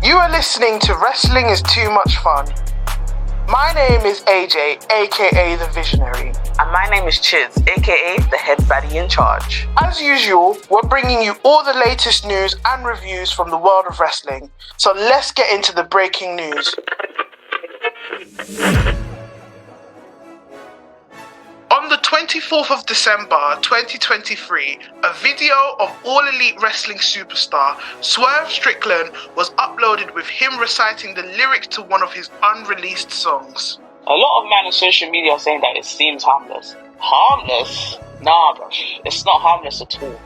You are listening to Wrestling is Too Much Fun. My name is AJ, aka The Visionary. And my name is Chidz, aka the head baddie in charge. As usual, we're bringing you all the latest news and reviews from the world of wrestling. So let's get into the breaking news. On the 24th of December 2023, a video of All Elite Wrestling superstar Swerve Strickland was uploaded with him reciting the lyrics to one of his unreleased songs. A lot of men on social media are saying that it seems harmless. Harmless? Nah, bruv. It's not harmless at all.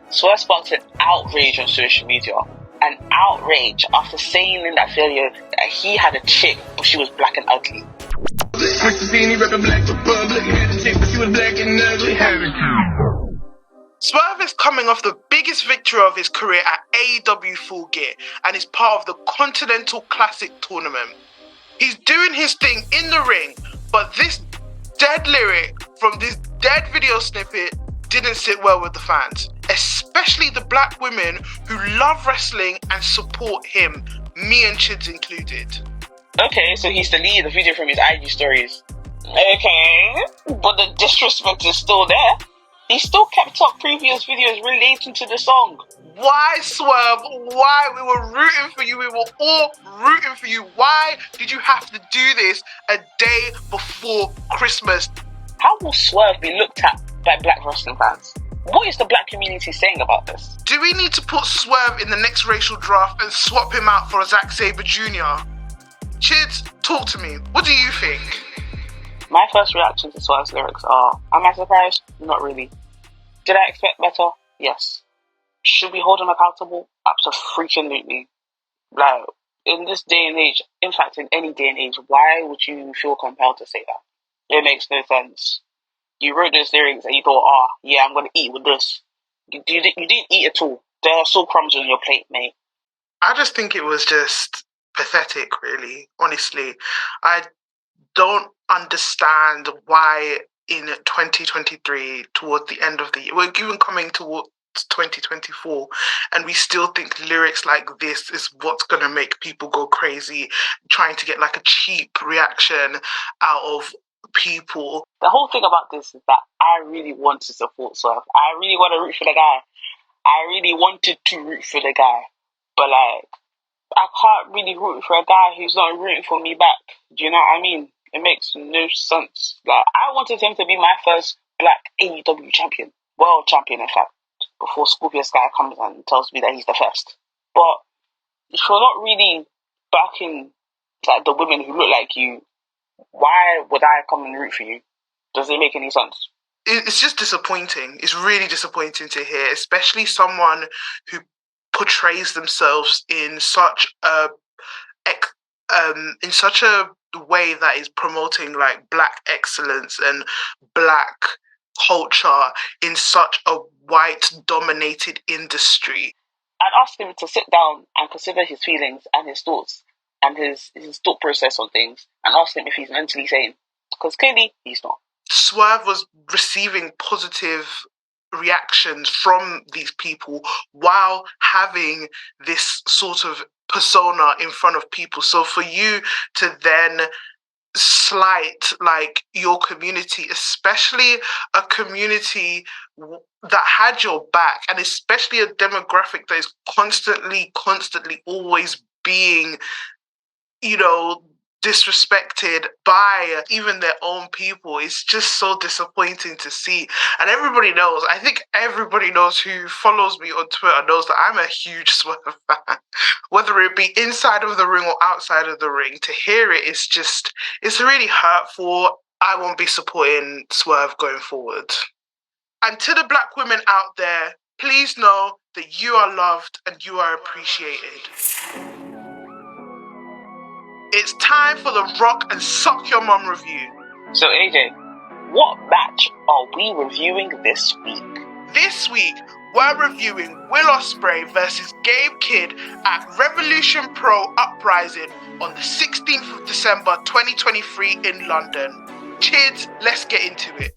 Swerve sparked an outrage on social media. An outrage after saying in that video that he had a chick, but she was black and ugly. Swerve is coming off the biggest victory of his career at AEW Full Gear and is part of the Continental Classic tournament. He's doing his thing in the ring, but this dead lyric from this dead video snippet didn't sit well with the fans, especially the black women who love wrestling and support him, me and Chidz included. Okay, so he's deleted the video from his IG stories. Okay, but the disrespect is still there. He still kept up previous videos relating to the song. Why, Swerve? Why? We were rooting for you. We were all rooting for you. Why did you have to do this a day before Christmas? How will Swerve be looked at by black wrestling fans? What is the black community saying about this? Do we need to put Swerve in the next racial draft and swap him out for Zack Sabre Jr.? Chidz, talk to me. What do you think? My first reaction to Swerve's lyrics are, am I surprised? Not really. Did I expect better? Yes. Should we hold him accountable? Absolutely. Like, in this day and age, in fact, in any day and age, why would you feel compelled to say that? It makes no sense. You wrote those lyrics and you thought, yeah, I'm going to eat with this. You didn't eat at all. There are still crumbs on your plate, mate. I just think it was just pathetic, really, honestly. I don't understand why in 2023, towards the end of the year, we're even coming towards 2024, and we still think lyrics like this is what's going to make people go crazy, trying to get like a cheap reaction out of people. The whole thing about this is that I really want to support Swerve. I really want to root for the guy. I really wanted to root for the guy. But like, I can't really root for a guy who's not rooting for me back. Do you know what I mean? It makes no sense. Like, I wanted him to be my first black AEW champion. World champion, in fact. Before Scorpio Sky comes and tells me that he's the first. But if you're not really backing like the women who look like you, why would I come and root for you? Does it make any sense? It's just disappointing. It's really disappointing to hear, especially someone who portrays themselves in such a way that is promoting like black excellence and black culture in such a white dominated industry. I'd ask him to sit down and consider his feelings and his thoughts and his thought process on things, and ask him if he's mentally sane, because clearly he's not. Swerve was receiving positive reactions from these people while having this sort of persona in front of people. So for you to then slight like your community, especially a community that had your back, and especially a demographic that is constantly always being, disrespected by even their own people, it's just so disappointing to see. And I think everybody knows who follows me on Twitter knows that I'm a huge Swerve fan, whether it be inside of the ring or outside of the ring. To hear it, it's really hurtful. I won't be supporting Swerve going forward. And to the black women out there, please know that you are loved and you are appreciated. It's time for the Rock and Suck Your Mum review. So AJ, what match are we reviewing this week? This week, we're reviewing Will Ospreay vs Gabe Kidd at Revolution Pro Uprising on the 16th of December 2023 in London. Chidz, let's get into it.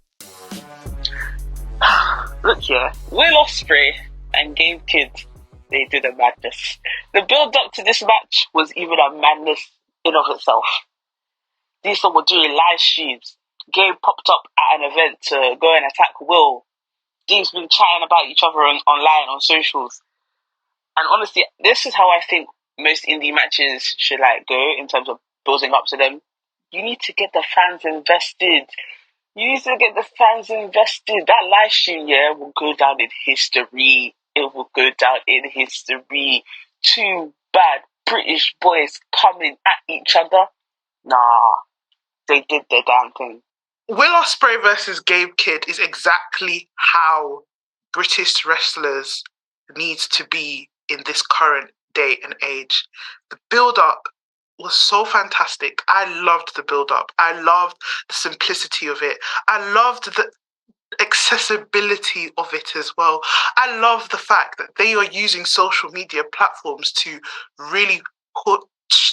Look here, Will Ospreay and Gabe Kidd, they did a madness. The build up to this match was even a madness in of itself. These people were doing live streams. Gabe popped up at an event to go and attack Will. They've been chatting about each other online on socials. And honestly, this is how I think most indie matches should go in terms of building up to them. You need to get the fans invested. That live stream, will go down in history. It will go down in history. Two bad British boys coming at each other. Nah, they did their damn thing. Will Ospreay versus Gabe Kidd is exactly how British wrestlers need to be in this current day and age. The build-up was so fantastic. I loved the build-up. I loved the simplicity of it. I loved the accessibility of it as well. I love the fact that they are using social media platforms to really push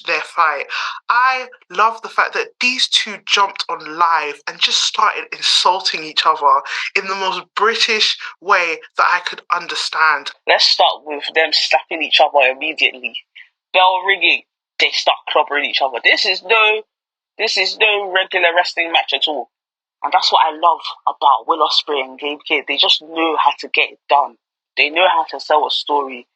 their fight. I love the fact that these two jumped on live and just started insulting each other in the most British way that I could understand. Let's start with them slapping each other immediately. Bell ringing, they start clobbering each other. This is no regular wrestling match at all. And that's what I love about Will Ospreay and Gabe Kidd. They just know how to get it done. They know how to sell a story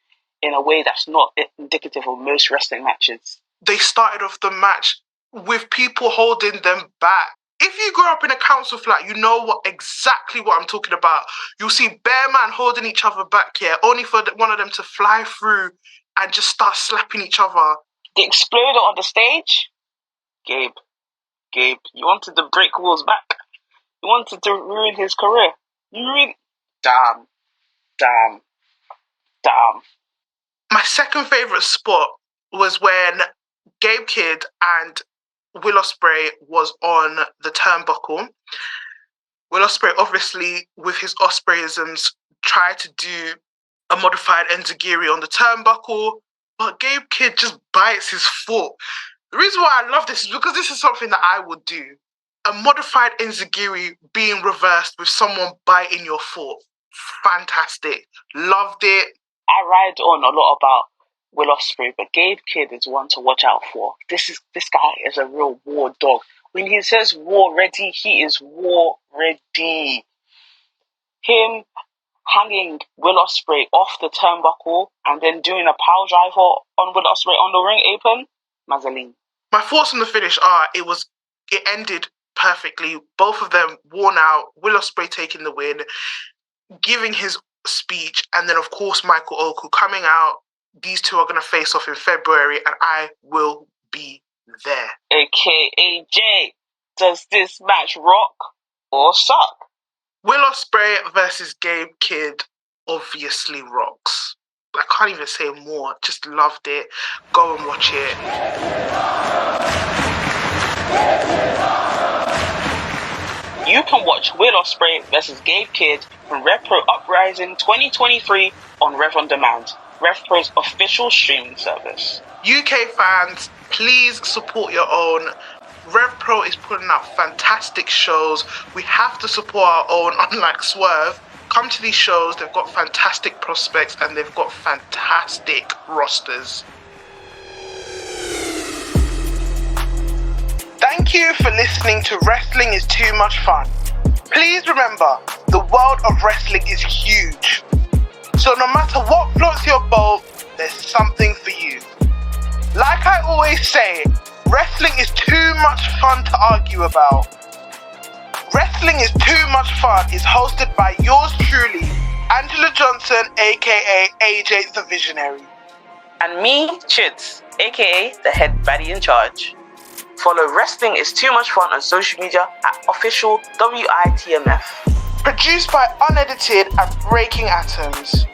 in a way that's not indicative of most wrestling matches. They started off the match with people holding them back. If you grew up in a council flat, you know exactly what I'm talking about. You'll see bare man holding each other back here, only for one of them to fly through and just start slapping each other. The exploder on the stage? Gabe, you wanted to break Will's back. You wanted to ruin his career. Damn. My second favourite spot was when Gabe Kidd and Will Ospreay was on the turnbuckle. Will Ospreay, obviously, with his Ospreayisms, tried to do a modified enziguri on the turnbuckle, but Gabe Kidd just bites his foot. The reason why I love this is because this is something that I would do. A modified enziguri being reversed with someone biting your foot. Fantastic. Loved it. I ride on a lot about Will Ospreay, but Gabe Kidd is one to watch out for. This guy is a real war dog. When he says war ready, he is war ready. Him hanging Will Ospreay off the turnbuckle and then doing a power driver on Will Ospreay on the ring apron, Mazzaline. My thoughts on the finish are it ended perfectly. Both of them worn out. Will Ospreay taking the win, giving his speech, and then of course Michael Oku coming out. These two are going to face off in February, and I will be there. AKA Jay, does this match rock or suck? Will Ospreay versus Gabe Kidd obviously rocks. I can't even say more. Just loved it. Go and watch it. You can watch Will Ospreay versus Gabe Kidd from Rev Pro Uprising 2023 on Rev On Demand, Rev Pro's official streaming service. UK fans, please support your own. Rev Pro is putting out fantastic shows. We have to support our own, unlike Swerve. Come to these shows, they've got fantastic prospects and they've got fantastic rosters. Thank you for listening to Wrestling is Too Much Fun. Please remember, the world of wrestling is huge. So no matter what floats your boat, there's something for you. Like I always say, wrestling is too much fun to argue about. Wrestling is Too Much Fun is hosted by yours truly, Angela Johnson, aka AJ the Visionary. And me, Chidz, aka the head baddie in charge. Follow Wrestling is Too Much Fun on social media at official WITMF. Produced by Unedited and Breaking Atoms.